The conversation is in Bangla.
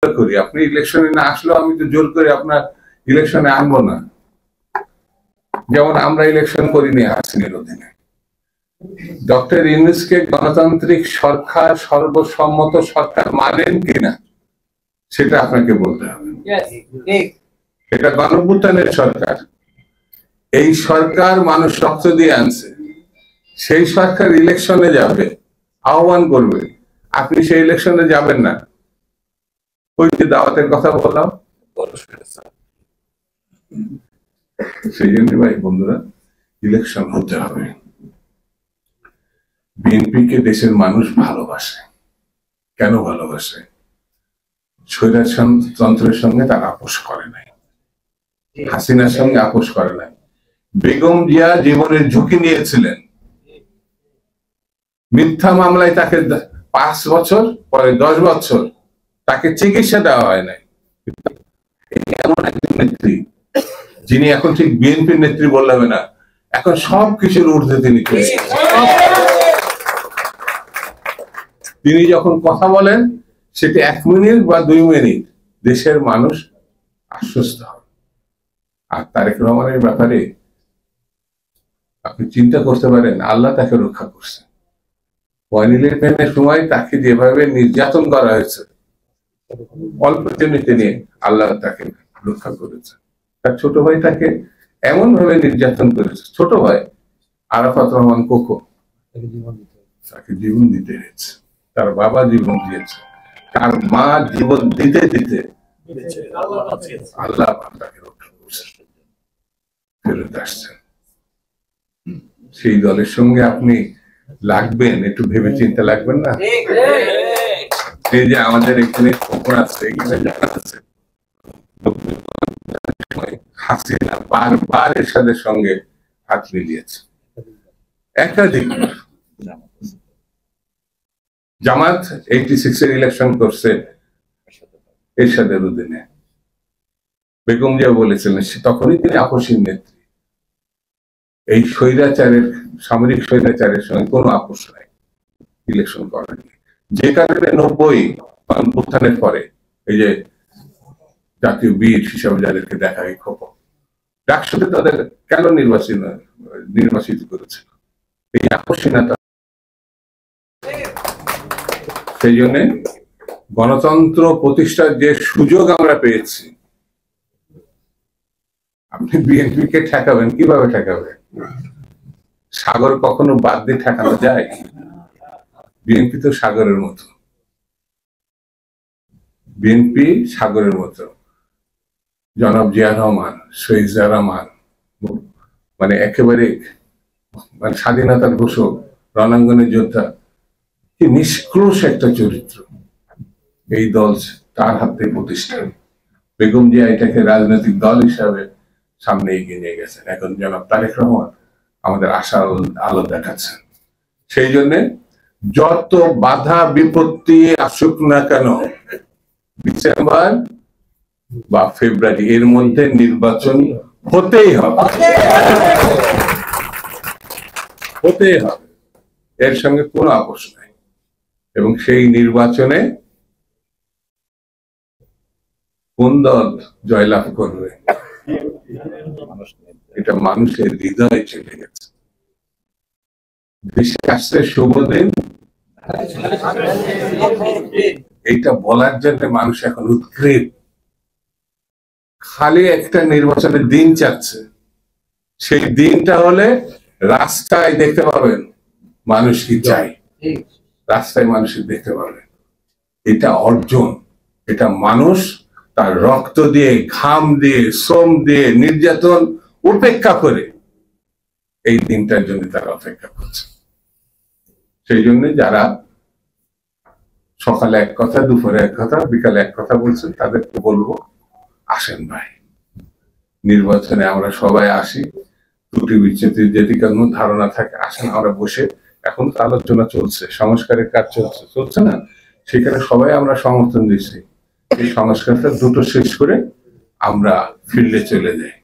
করি, আপনি ইলেকশনে না আসলেও আমি তো জোর করে আপনার ইলেকশনে আনবো না। যেমন আমরা ইলেকশন করিনি হাসিনের অধীনে। ডক্টর ইউনূসকে গণতান্ত্রিক সরকার, সর্বসম্মত সরকার মানেন কিনা সেটা আপনাকে বলতে হবে। এটা গণঅভ্যুত্থানের সরকার, এই সরকার মানুষ রক্ত দিয়ে আনছে, সেই সরকার ইলেকশনে যাবে, আহ্বান করবে, আপনি সেই ইলেকশনে যাবেন না। ওই যে দাওয়াতের কথা বললাম, সেই জন্য ভাই বন্ধুরা ইলেকশন হতে হবে। বিএনপিকে দেশের মানুষ ভালোবাসে। কেন ভালোবাসে? স্বৈরতন্ত্রের সঙ্গে তারা আপোষ করে নাই, হাসিনার সঙ্গে আপোষ করে নাই। বেগম জিয়া জীবনের ঝুঁকি নিয়েছিলেন, মিথ্যা মামলায় তাকে 5 বছর, পরে 10 বছর তাকে চিকিৎসা দেওয়া হয় নাই। এমন একজন নেত্রী যিনি এখন ঠিক বিএনপির নেত্রী বললাম না, এখন সবকিছুর ঊর্ধ্বে তিনি। তিনি যখন কথা বলেন সেটি 1 মিনিট বা 2 মিনিট দেশের মানুষ আশ্বস্ত হয়। আর তারেক রহমানের ব্যাপারে আপনি চিন্তা করতে পারেন, আল্লাহ তাকে রক্ষা করছে। 9/11 সময় তাকে যেভাবে নির্যাতন করা হয়েছে, অল্পের জন্য তিনি আল্লাহ তাকে রক্ষা করেছে। তার ছোট ভাই তাকে এমন ভাবে নির্যাতন করেছে, ছোট ভাই আরাফাত রহমান কোকো, তাকে জীবন দিতে হয়েছে, তার বাবা জীবন দিয়েছে, তার মা জীবন দিতে দিতে আল্লাহ তাকে রক্ষা করছে, ফেরত আসছেন। সেই দলের সঙ্গে আপনি লাগবেন, একটু ভেবে চিন্তা লাগবেন না? এই যে আমাদের এখানে খবর আছে, এখানে জানা আছে হাসিনা বারবার এরশাদের সঙ্গে হাত মিলিয়েছে, একাধিক। জামাত 86 এর ইলেকশন করছে এরশাদের অধীনে। বেগম জিয়া বলেছিলেন তখনই তিনি আপসীর নেত্রী, এই স্বৈরাচারের, সামরিক স্বৈরাচারের সঙ্গে কোনো আপোষ নাই, ইলেকশন করেননি। যে কারণে 90 অভ্যুত্থানের পরে এই যে জাতীয় বীর হিসাবে যাদেরকে দেখা হয় খবর, ডাকসুতে তাদের কেন নির্বাচিত করেছিল? এই আকর্ষণীয়তা। সেই জন্য গণতন্ত্র প্রতিষ্ঠার যে সুযোগ আমরা পেয়েছি, আপনি বিএনপিকে ঠেকাবেন কিভাবে? ঠেকাবেন? সাগর কখনো বাদ দিয়ে ঠেকানো যায়? বিএনপি তো সাগরের মতো, বিএনপি সাগরের মতো। জনাব জিয়া রহমান, শহীদ জিয়া রহমান মানে একেবারে মানে স্বাধীনতার ঘোষক, রণাঙ্গনের যোদ্ধা, কি নিষ্ক্রোশ একটা চরিত্র। এই দল তার হাতে প্রতিষ্ঠা। বেগম জিয়া এটাকে রাজনৈতিক দল হিসাবে সামনে এগিয়ে নিয়ে গেছেন। এখন জনাব তারেক রহমান আমাদের আশার আলো দেখাচ্ছেন। সেই জন্য যত বাধা বিপত্তি আসুক না কেন, ডিসেম্বর বা ফেব্রুয়ারি এর মধ্যে নির্বাচন হতেই হবে, হতেই হবে, এর সঙ্গে কোনো আপোষ নাই। এবং সেই নির্বাচনে কোন দল জয়লাভ করবে এটা মানুষের হৃদয়ে চলে গেছে। দেশে আসছে শুভ দিন, এইটা বলার জন্য মানুষ এখন উৎকৃত। খালি একটা নির্বাচনের দিন চাচ্ছে, সেই দিনটা হলে রাস্তায় দেখতে পাবেন মানুষ কি চাই, রাস্তায় মানুষ দেখতে পাবেন। এটা অর্জন, এটা মানুষ তার রক্ত দিয়ে, ঘাম দিয়ে, শ্রম দিয়ে, নির্যাতন উপেক্ষা করে এই দিনটার জন্য তারা অপেক্ষা করছে। সেই জন্য যারা সকালে এক কথা, দুপুরে এক কথা, বিকালে এক কথা বলছেন, তাদেরকে বলবো আসেন ভাই, নির্বাচনে আমরা সবাই আসি। ত্রুটি বিচ্ছেদের যদি কোনো ধারণা থাকে আসেন, আমরা বসে, এখন তো আলোচনা চলছে, সংস্কারের কাজ চলছে না, সেখানে সবাই আমরা সমর্থন দিচ্ছি। এই সংস্কারটা দ্রুত শেষ করে আমরা ফিল্ডে চলে যাই।